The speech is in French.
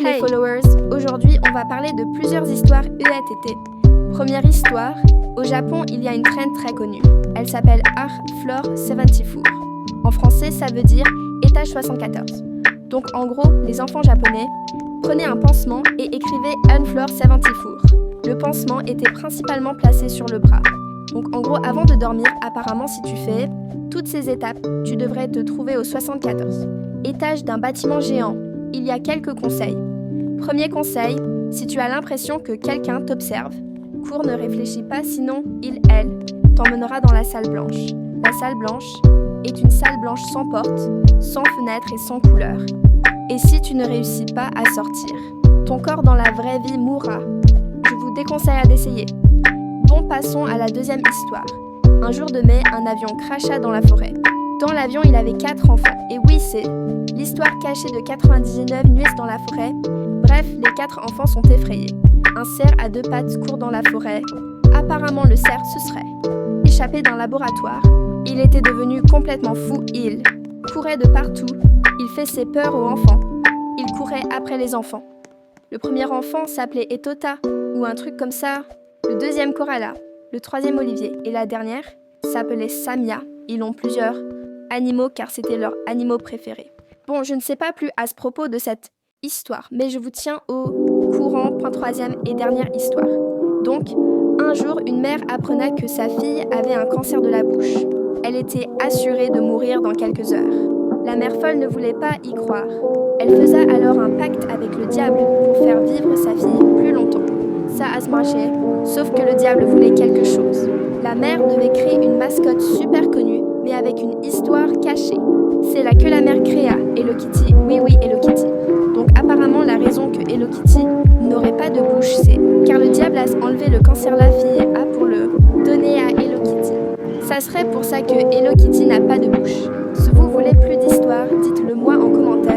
Hey les followers, aujourd'hui on va parler de plusieurs histoires EATT. Première histoire, au Japon il y a une trend très connue. Elle s'appelle Floor 74. En français ça veut dire étage 74. Donc en gros, les enfants japonais prenaient un pansement et écrivaient Floor 74. Le pansement était principalement placé sur le bras. Donc en gros, avant de dormir, apparemment si tu fais toutes ces étapes, tu devrais te trouver au 74. Étage d'un bâtiment géant. Il y a quelques conseils. Premier conseil, si tu as l'impression que quelqu'un t'observe, cours, ne réfléchis pas, sinon elle t'emmènera dans la salle blanche. La salle blanche est une salle blanche sans porte, sans fenêtre et sans couleur. Et si tu ne réussis pas à sortir, ton corps dans la vraie vie mourra. Je vous déconseille d'essayer. Bon, passons à la deuxième histoire. Un jour de mai, un avion cracha dans la forêt. Dans l'avion, il avait 4 enfants. Et oui, c'est l'histoire cachée de 99 nuits dans la forêt. Bref, les 4 enfants sont effrayés. Un cerf à 2 pattes court dans la forêt. Apparemment, le cerf se serait échappé d'un laboratoire. Il était devenu complètement fou. Il courait de partout. Il faisait peur aux enfants. Il courait après les enfants. Le premier enfant s'appelait Etota, ou un truc comme ça. Le deuxième Coralla. Le troisième Olivier. Et la dernière s'appelait Samia. Ils ont plusieurs animaux car c'était leur animaux préférés. Bon, je ne sais pas plus à ce propos de cette histoire, mais je vous tiens au courant. Point troisième et dernière histoire. Donc, un jour, une mère apprenait que sa fille avait un cancer de la bouche. Elle était assurée de mourir dans quelques heures. La mère folle ne voulait pas y croire. Elle faisait alors un pacte avec le diable pour faire vivre sa fille plus longtemps. Ça a marché, sauf que le diable voulait quelque chose. La mère devait créer une mascotte super connue, mais avec une histoire cachée. C'est là que la mère créa Hello Kitty, oui Hello Kitty. Donc apparemment la raison que Hello Kitty n'aurait pas de bouche, c'est car le diable a enlevé le cancer la fille a pour le donner à Hello Kitty. Ça serait pour ça que Hello Kitty n'a pas de bouche. Si vous voulez plus d'histoires, dites-le moi en commentaire.